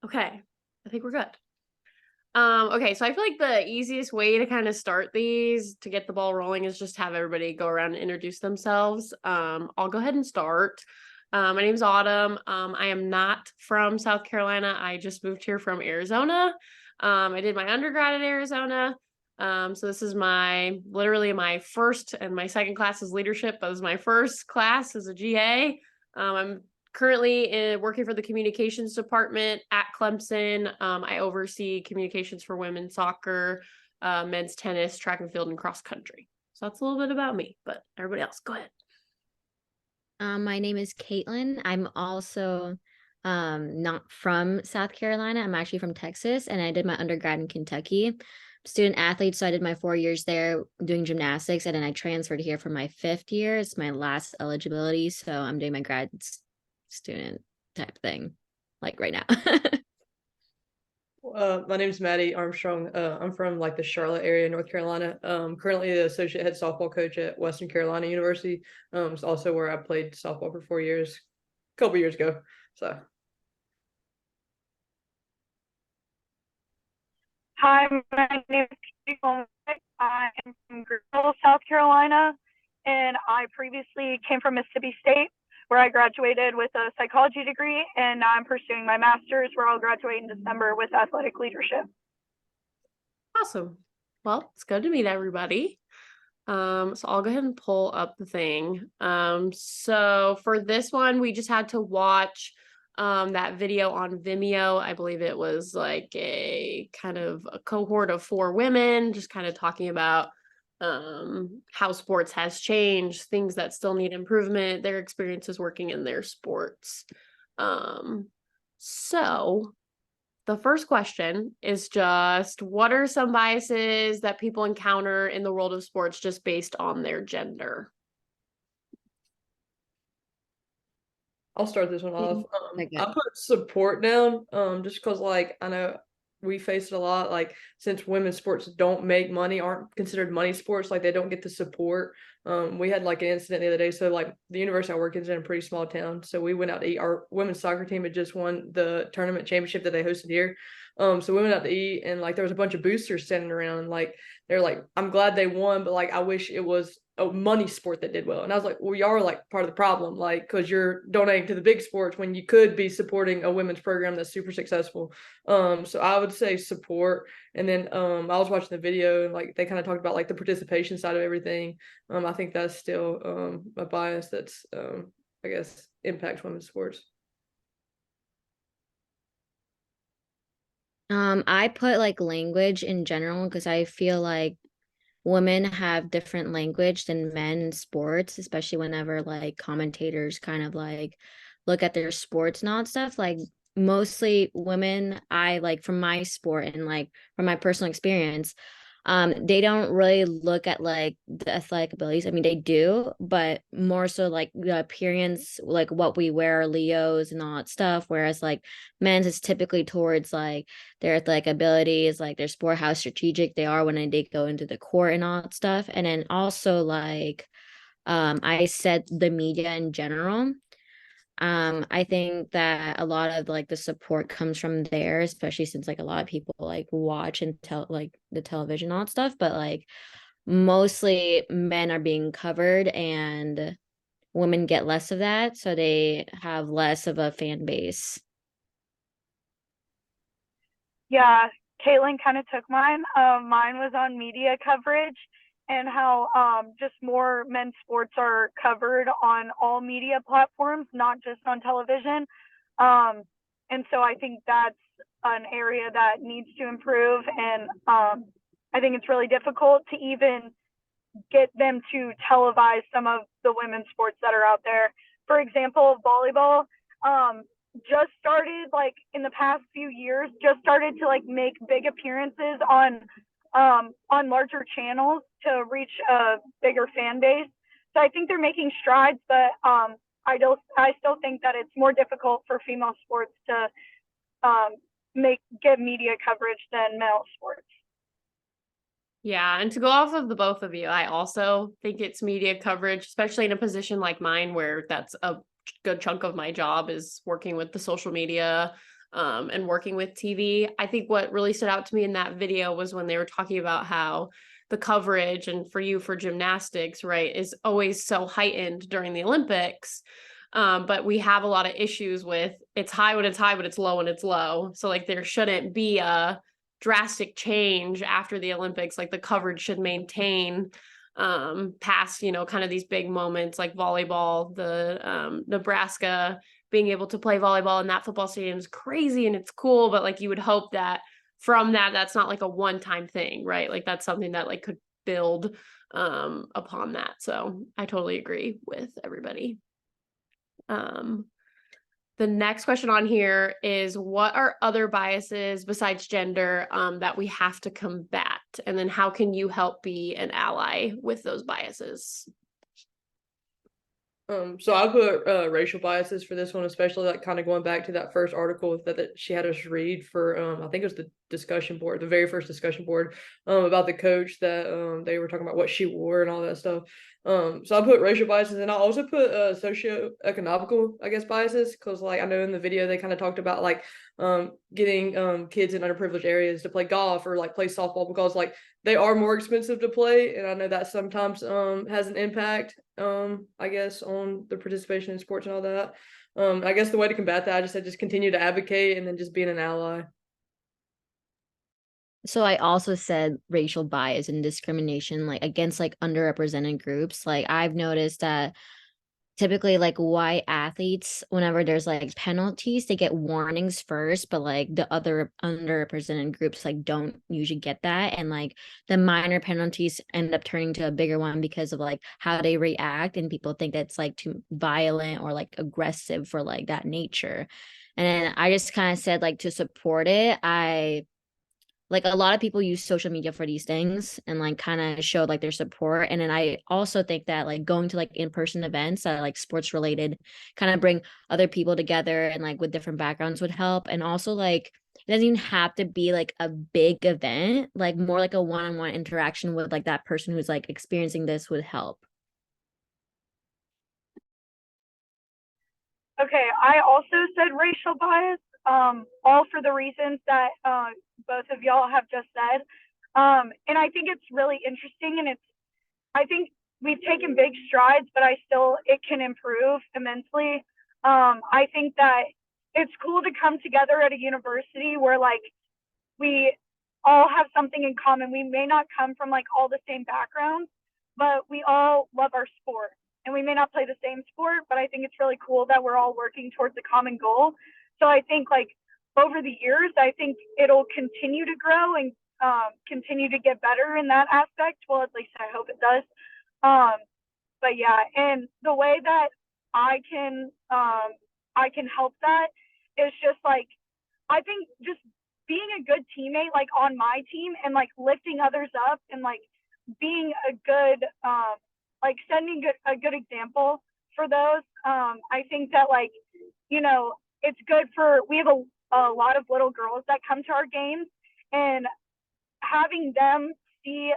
Okay, I think we're good. Okay, so I feel like the easiest way to kind of start these to get the ball rolling is just have everybody go around and introduce themselves. I'll go ahead and start. My name's Autumn. I am not from South Carolina. I just moved here from Arizona. I did my undergrad in Arizona. So this is literally my first and my second class is leadership, but this is my first class as a GA. I'm currently working for the communications department at Clemson. I oversee communications for women's soccer, men's tennis, track and field, and cross country. So that's a little bit about me, but everybody else, go ahead. My name is Caitlin. I'm also not from South Carolina. I'm actually from Texas, and I did my undergrad in Kentucky. Student athlete, so I did my 4 years there doing gymnastics, and then I transferred here for my 5th year. It's my last eligibility, so I'm doing my student type thing, like right now. My name is Maddie Armstrong. I'm from like the Charlotte area, North Carolina. Currently the associate head softball coach at Western Carolina University. It's also where I played softball for 4 years, a couple years ago. So Hi, my name is Katie Holmes. I am from Greenville, South Carolina, and I previously came from Mississippi State, where I graduated with a psychology degree, and now I'm pursuing my master's, where I'll graduate in December with athletic leadership. Awesome. Well, it's good to meet everybody. So I'll go ahead and pull up the thing. So for this one, we just had to watch that video on Vimeo. I believe it was like a kind of a cohort of 4 women just kind of talking about how sports has changed, things that still need improvement, their experiences working in their sports. So the first question is just, what are some biases that people encounter in the world of sports just based on their gender? I'll start this one off. Okay. I put support down, just because like I know we face it a lot. Like since women's sports don't make money, aren't considered money sports, like they don't get the support. We had like an incident the other day. So like the university I work in is in a pretty small town. So we went out to eat. Our women's soccer team had just won the tournament championship that they hosted here. So we went out to eat and like there was a bunch of boosters standing around and like they're like, I'm glad they won, but like I wish it was a money sport that did well. And I was like, well, y'all are like part of the problem, like, because you're donating to the big sports when you could be supporting a women's program that's super successful. So I would say support. And then I was watching the video and like they kind of talked about like the participation side of everything. I think that's still a bias that's I guess impacts women's sports. I put like language in general because I feel like women have different language than men in sports, especially whenever like commentators kind of like look at their sports and all that stuff. Like mostly women, I like from my sport and like from my personal experience, they don't really look at like the athletic abilities. I mean, they do, but more so like the appearance, like what we wear, Leos and all that stuff. Whereas like men's is typically towards like their athletic abilities, like their sport, how strategic they are when they go into the court and all that stuff. And then also like I said the media in general. I think that a lot of like the support comes from there, especially since like a lot of people like watch and tell like the television and all that stuff, but like mostly men are being covered and women get less of that, so they have less of a fan base. Yeah, Caitlin kind of took mine. Mine was on media coverage and how just more men's sports are covered on all media platforms, not just on television. Um, and so I think that's an area that needs to improve. And I think it's really difficult to even get them to televise some of the women's sports that are out there. For example, volleyball just started like in the past few years, just started to like make big appearances on larger channels to reach a bigger fan base. So I think they're making strides, but I still think that it's more difficult for female sports to get media coverage than male sports. Yeah, and to go off of the both of you, I also think it's media coverage, especially in a position like mine where that's a good chunk of my job is working with the social media and working with TV. I think what really stood out to me in that video was when they were talking about how the coverage, and for you for gymnastics, right, is always so heightened during the Olympics. But we have a lot of issues with it's high when it's high, but it's low when it's low. So like there shouldn't be a drastic change after the Olympics. Like the coverage should maintain past, you know, kind of these big moments like volleyball, the Nebraska being able to play volleyball in that football stadium is crazy and it's cool, but like you would hope that from that, that's not like a one-time thing, right? Like that's something that like could build upon that. So I totally agree with everybody. The next question on here is, what are other biases besides gender that we have to combat? And then how can you help be an ally with those biases? So I put racial biases for this one, especially like kind of going back to that first article that she had us read for I think it was the discussion board, the very first discussion board about the coach that they were talking about what she wore and all that stuff. So I put racial biases, and I also put socioeconomical, I guess, biases, because like I know in the video they kind of talked about like getting kids in underprivileged areas to play golf or like play softball, because like they are more expensive to play, and I know that sometimes has an impact I guess on the participation in sports and all that. I guess the way to combat that, I just said just continue to advocate and then just being an ally. So I also said racial bias and discrimination, like against like underrepresented groups. Like I've noticed that typically like white athletes, whenever there's like penalties, they get warnings first, but like the other underrepresented groups like don't usually get that. And like the minor penalties end up turning to a bigger one because of like how they react, and people think that's like too violent or like aggressive for like that nature. And then I just kind of said like to support it, like a lot of people use social media for these things and like kind of show like their support. And then I also think that like going to like in-person events that are like sports related kind of bring other people together and like with different backgrounds would help. And also like it doesn't even have to be like a big event, like more like a one-on-one interaction with like that person who's like experiencing this would help. Okay, I also said racial bias, all for the reasons that both of y'all have just said. And I think it's really interesting, and I think we've taken big strides, but it can improve immensely. I think that it's cool to come together at a university where like we all have something in common. We may not come from like all the same backgrounds, but we all love our sport. And we may not play the same sport, but I think it's really cool that we're all working towards a common goal. So I think like over the years, I think it'll continue to grow and continue to get better in that aspect. Well, at least I hope it does. But yeah, and the way that I can help that is just like, I think just being a good teammate, like on my team, and like lifting others up and like being a good like setting a good example for those. I think that like, you know, it's good we have a lot of little girls that come to our games, and having them see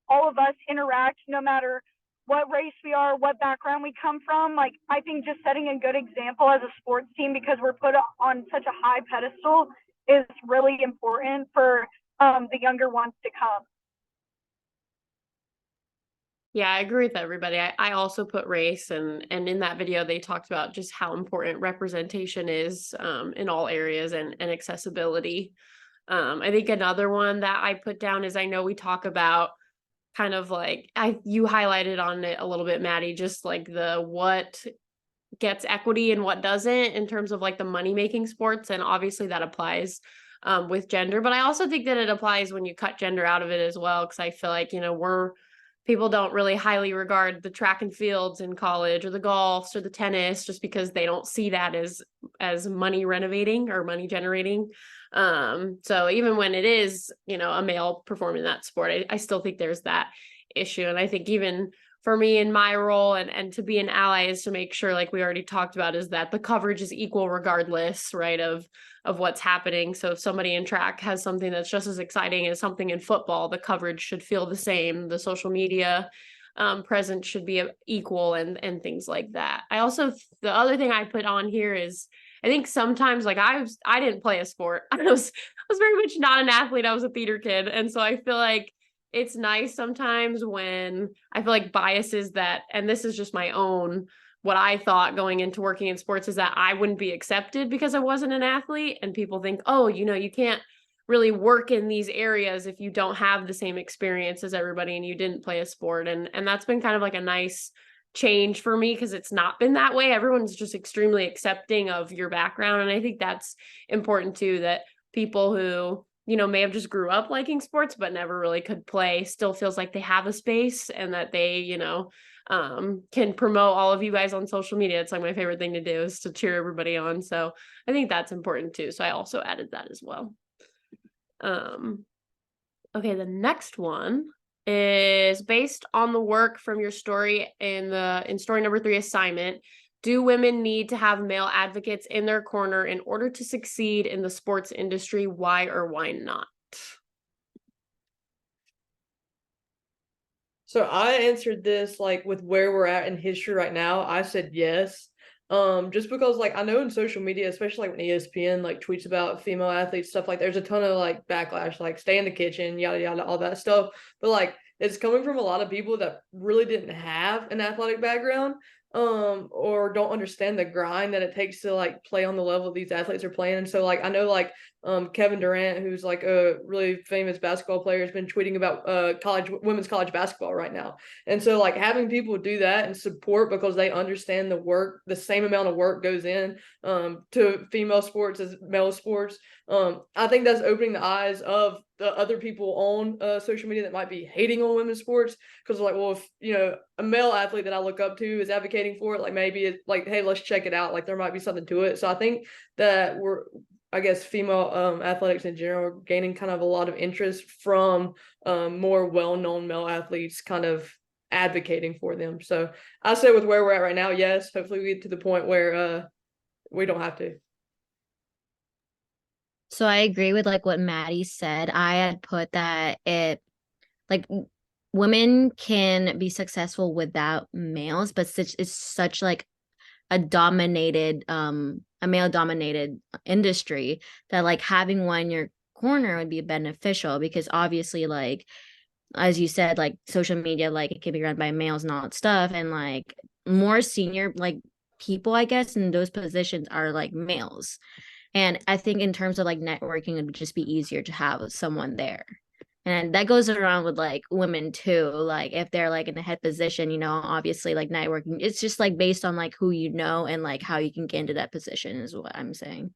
all of us interact, no matter what race we are, what background we come from, like I think just setting a good example as a sports team, because we're put on such a high pedestal, is really important for the younger ones to come. Yeah, I agree with everybody. I also put race, and in that video they talked about just how important representation is in all areas, and accessibility. I think another one that I put down is, I know we talk about kind of like you highlighted on it a little bit, Maddie, just like the what gets equity and what doesn't in terms of like the money making sports, and obviously that applies with gender, but I also think that it applies when you cut gender out of it as well, because I feel like, you know, people don't really highly regard the track and fields in college, or the golfs or the tennis, just because they don't see that as money renovating or money generating. So even when it is, you know, a male performing that sport, I still think there's that issue. And I think even for me in my role, and to be an ally, is to make sure, like we already talked about, is that the coverage is equal regardless, right, of what's happening. So if somebody in track has something that's just as exciting as something in football, the coverage should feel the same. The social media presence should be equal, and things like that. I also, the other thing I put on here is I think sometimes like I didn't play a sport. I was very much not an athlete. I was a theater kid. And so I feel like it's nice sometimes when I feel like biases that, and this is just my own, what I thought going into working in sports is that I wouldn't be accepted because I wasn't an athlete. And people think, oh, you can't really work in these areas if you don't have the same experience as everybody and you didn't play a sport. And that's been kind of like a nice change for me because it's not been that way. Everyone's just extremely accepting of your background. And I think that's important too, that people who, may have just grew up liking sports, but never really could play still feels like they have a space and that they, can promote all of you guys on social media. It's like my favorite thing to do is to cheer everybody on. So I think that's important too. So I also added that as well. Okay, the next one is based on the work from your story in story number 3 assignment. Do women need to have male advocates in their corner in order to succeed in the sports industry? Why or why not? So I answered this like with where we're at in history right now. I said yes. Just because like I know in social media, especially like when ESPN like tweets about female athletes, stuff like there's a ton of like backlash, like stay in the kitchen, yada yada, all that stuff. But like it's coming from a lot of people that really didn't have an athletic background, or don't understand the grind that it takes to like play on the level these athletes are playing. And so like I know like Kevin Durant, who's like a really famous basketball player, has been tweeting about women's college basketball right now. And so like having people do that and support because they understand the work, the same amount of work goes in to female sports as male sports. I think that's opening the eyes of the other people on social media that might be hating on women's sports because like, well, if a male athlete that I look up to is advocating for it, like maybe it's like, hey, let's check it out. Like there might be something to it. So I think that I guess female athletics in general are gaining kind of a lot of interest from more well-known male athletes kind of advocating for them. So I say with where we're at right now, yes, hopefully we get to the point where we don't have to. So I agree with like what Maddie said. I had put that like women can be successful without males, but it's such like a male dominated industry that like having one in your corner would be beneficial because obviously like as you said, like social media, like it can be run by males and all that stuff, and like more senior like people I guess in those positions are like males. And I think in terms of like networking, it would just be easier to have someone there. And that goes around with like women too. Like if they're like in a head position, obviously like networking, it's just like based on like who you know and like how you can get into that position is what I'm saying.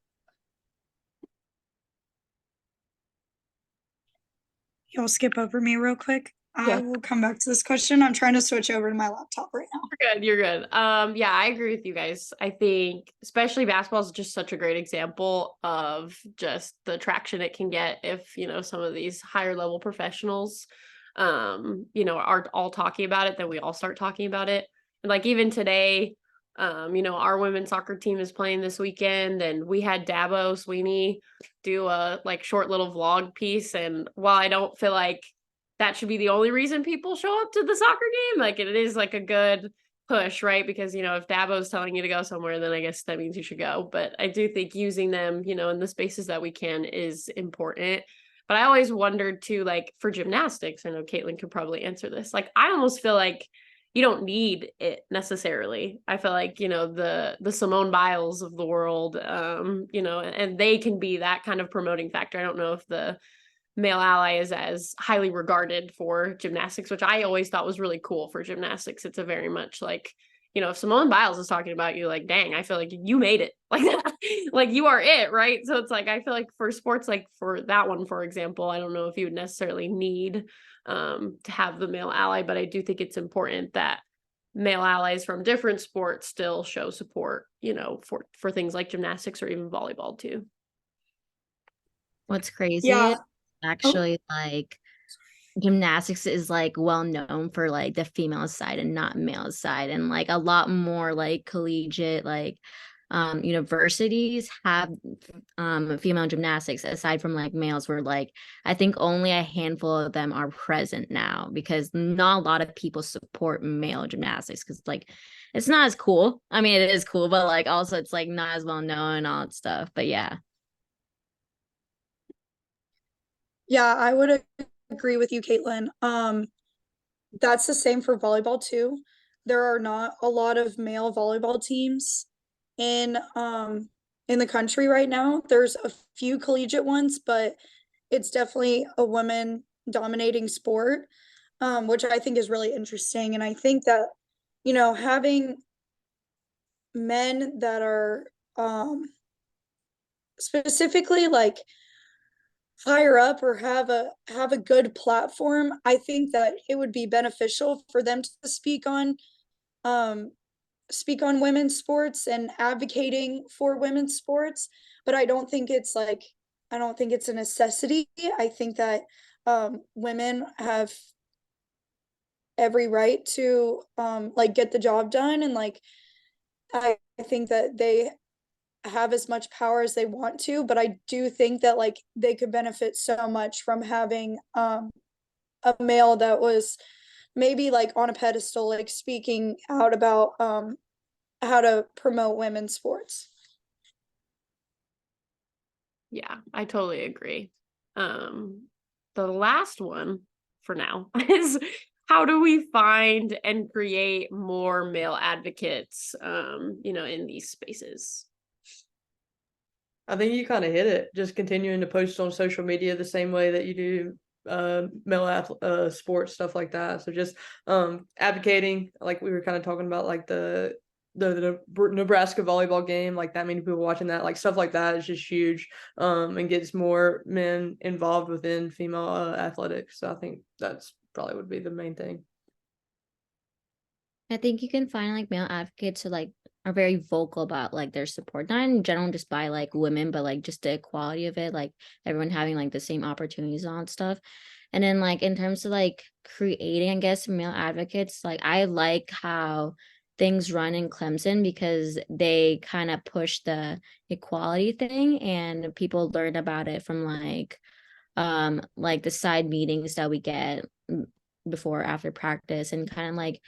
You'll skip over me real quick. Yeah. I will come back to this question. I'm trying to switch over to my laptop right now. You're good. Yeah, I agree with you guys. I think especially basketball is just such a great example of just the traction it can get if, some of these higher level professionals, are all talking about it, then we all start talking about it. And like even today, our women's soccer team is playing this weekend and we had Dabo Sweeney do a like short little vlog piece. And while I don't feel like that should be the only reason people show up to the soccer game, like it is like a good push, right? Because, if Dabo's telling you to go somewhere, then I guess that means you should go. But I do think using them, in the spaces that we can is important. But I always wondered too, like for gymnastics, I know Caitlin could probably answer this. Like I almost feel like you don't need it necessarily. I feel like, the Simone Biles of the world, and they can be that kind of promoting factor. I don't know if the male ally is as highly regarded for gymnastics, which I always thought was really cool for gymnastics. It's a very much like, if Simone Biles is talking about you, like, dang, I feel like you made it like that. Like you are it, right? So it's like, I feel like for sports, like for that one, for example, I don't know if you would necessarily need to have the male ally, but I do think it's important that male allies from different sports still show support, for things like gymnastics or even volleyball too. What's crazy Yeah. actually like gymnastics is like well known for like the female side and not male side, and like a lot more like collegiate like universities have female gymnastics aside from like males, where like I think only a handful of them are present now because not a lot of people support male gymnastics because like it's not as cool. I mean, it is cool, but like also it's like not as well known and all that stuff. But yeah. Yeah, I would agree with you, Caitlin. That's the same for volleyball too. There are not a lot of male volleyball teams in the country right now. There's a few collegiate ones, but it's definitely a women dominating sport, which I think is really interesting. And I think that, having men that are specifically like higher up or have a good platform, I think that it would be beneficial for them to um speak on women's sports and advocating for women's sports. But I don't think it's a necessity. I think that women have every right to like get the job done, and like I think that they have as much power as they want to, but I do think that like they could benefit so much from having a male that was maybe like on a pedestal, like speaking out about how to promote women's sports. Yeah, I totally agree. The last one for now is how do we find and create more male advocates, in these spaces? I think you kind of hit it. Just continuing to post on social media the same way that you do sports, stuff like that. So just advocating, like we were kind of talking about, like the Nebraska volleyball game, like that many people watching that, like stuff like that is just huge, and gets more men involved within female athletics. So I think that's probably would be the main thing. I think you can find like male advocates who like are very vocal about like their support, not in general just by like women, but like just the equality of it, like everyone having like the same opportunities on stuff. And then like in terms of like creating, I guess, male advocates, like I like how things run in Clemson because they kind of push the equality thing and people learn about it from like the side meetings that we get before after practice, and kind of like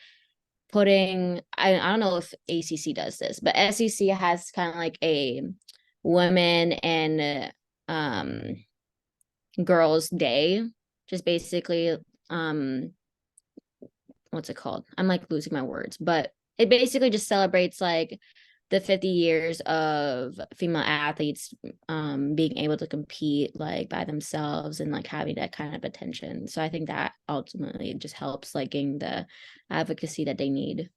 putting I don't know if ACC does this, but SEC has kind of like a women and girls day, just basically what's it called? I'm like losing my words, but it basically just celebrates like the 50 years of female athletes being able to compete like by themselves and like having that kind of attention. So I think that ultimately just helps like getting the advocacy that they need.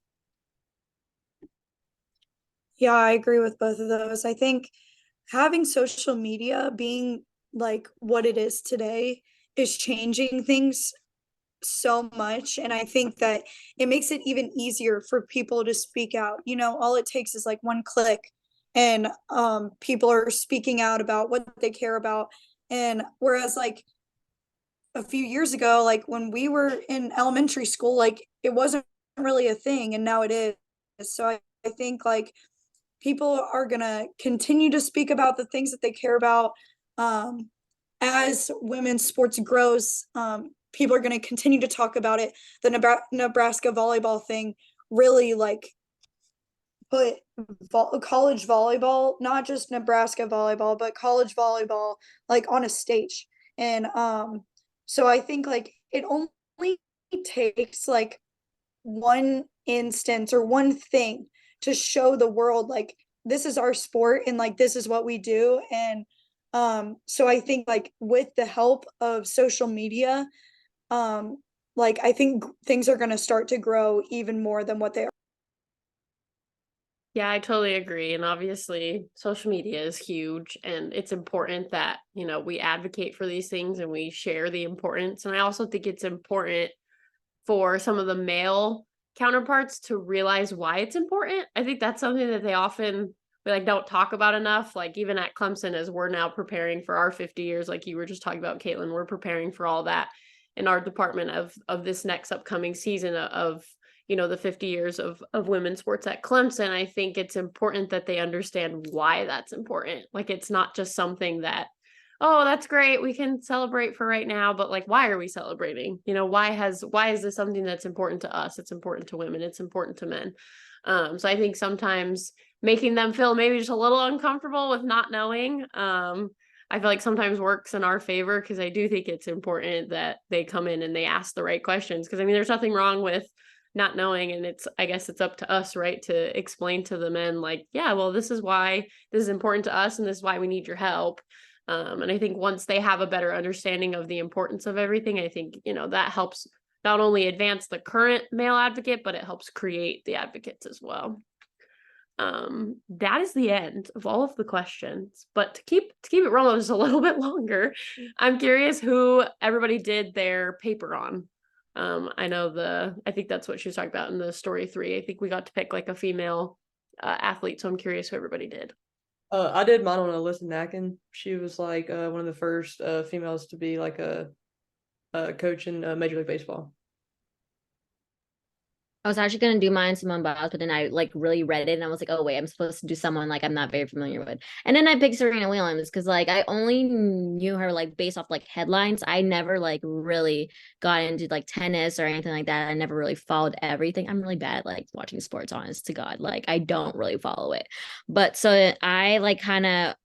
Yeah, I agree with both of those. I think having social media being like what it is today is changing things so much. And I think that it makes it even easier for people to speak out. All it takes is like one click, and people are speaking out about what they care about. And whereas like a few years ago, like when we were in elementary school, like it wasn't really a thing, and now it is. So I think like people are gonna continue to speak about the things that they care about. As women's sports grows, people are going to continue to talk about it. The Nebraska volleyball thing really like put college volleyball, not just Nebraska volleyball, but college volleyball like on a stage. And so I think like it only takes like one instance or one thing to show the world like this is our sport and like this is what we do. And so I think like with the help of social media, like I think things are going to start to grow even more than what they are. Yeah, I totally agree. And obviously, social media is huge, and it's important that, we advocate for these things and we share the importance. And I also think it's important for some of the male counterparts to realize why it's important. I think that's something that we like don't talk about enough. Like even at Clemson, as we're now preparing for our 50 years, like you were just talking about, Caitlin, we're preparing for all that in our department of this next upcoming season of the 50 years of women's sports at Clemson. I think it's important that they understand why that's important. Like it's not just something that, oh, that's great, we can celebrate for right now, but like why are we celebrating? Why is this something that's important to us? It's important to women, it's important to men. So I think sometimes making them feel maybe just a little uncomfortable with not knowing, I feel like sometimes works in our favor, because I do think it's important that they come in and they ask the right questions. Because I mean, there's nothing wrong with not knowing, and I guess it's up to us, right, to explain to the men, like, yeah, well, this is why this is important to us, and this is why we need your help. And I think once they have a better understanding of the importance of everything, I think, that helps not only advance the current male advocate, but it helps create the advocates as well. That is the end of all of the questions, but to keep it rolling just a little bit longer, I'm curious who everybody did their paper on. I think that's what she was talking about in the story 3. I think we got to pick like a female athlete, so I'm curious who everybody did. I did mine on Alyssa Nacken. She was like one of the first females to be like a coach in Major League Baseball. I was actually gonna do mine Simone Biles, but then I like really read it and I was like, oh wait, I'm supposed to do someone like I'm not very familiar with. And then I picked Serena Williams because like I only knew her like based off like headlines. I never like really got into like tennis or anything like that. I never really followed everything. I'm really bad at like watching sports, honest to God. Like I don't really follow it. But so I like kind of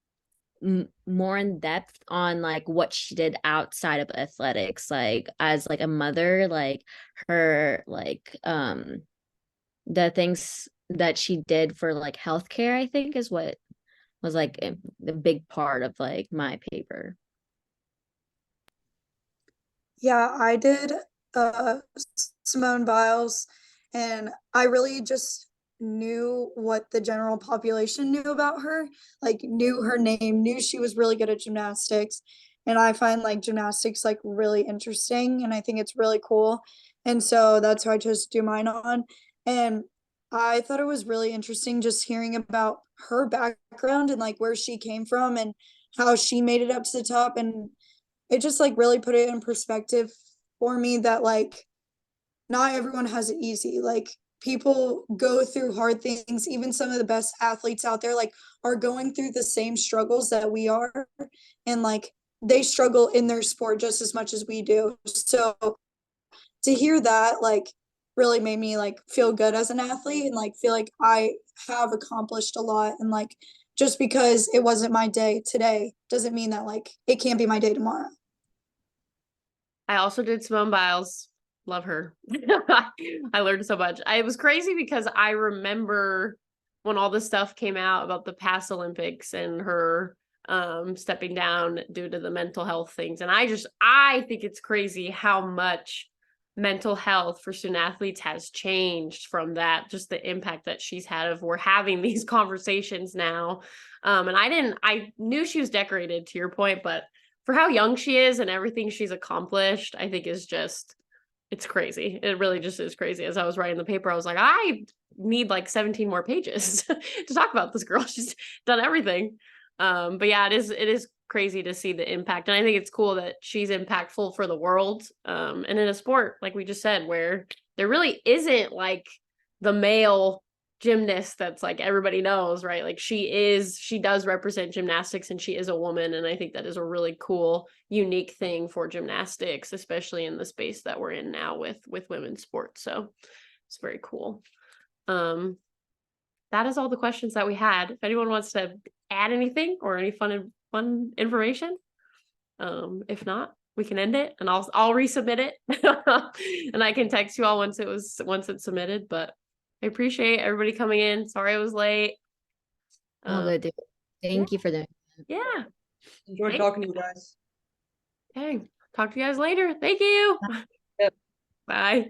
more in depth on like what she did outside of athletics, like as like a mother, like her like the things that she did for like healthcare, I think is what was like the big part of like my paper. Yeah, I did Simone Biles, and I really just knew what the general population knew about her, like knew her name, knew she was really good at gymnastics. And I find like gymnastics like really interesting, and I think it's really cool. And so that's who I chose to do mine on. And I thought it was really interesting just hearing about her background and like where she came from and how she made it up to the top. And it just like really put it in perspective for me that like not everyone has it easy. Like people go through hard things. Even some of the best athletes out there like are going through the same struggles that we are, and like they struggle in their sport just as much as we do. So to hear that like really made me like feel good as an athlete and like feel like I have accomplished a lot. And like just because it wasn't my day today doesn't mean that like it can't be my day tomorrow. I also did Simone Biles. Love her. I learned so much. It was crazy because I remember when all this stuff came out about the past Olympics and her stepping down due to the mental health things. And I think it's crazy how much mental health for student athletes has changed from that, just the impact that she's had of we're having these conversations now. And I knew she was decorated, to your point, but for how young she is and everything she's accomplished, I think it's crazy. It really just is crazy. As I was writing the paper, I was like, I need like 17 more pages to talk about this girl. She's done everything. But yeah, it is crazy to see the impact. And I think it's cool that she's impactful for the world. And in a sport, like we just said, where there really isn't like the male gymnast that's like everybody knows, right? Like she does represent gymnastics, and she is a woman. And I think that is a really cool, unique thing for gymnastics, especially in the space that we're in now with women's sports. So it's very cool. That is all the questions that we had. If anyone wants to add anything or any fun information, if not, we can end it, and I'll resubmit it and I can text you all once it's submitted. But I appreciate everybody coming in. Sorry I was late. Oh, good. Dude. Thank you for that. Yeah. Enjoyed talking to you guys. Okay. Talk to you guys later. Thank you. Yep. Bye.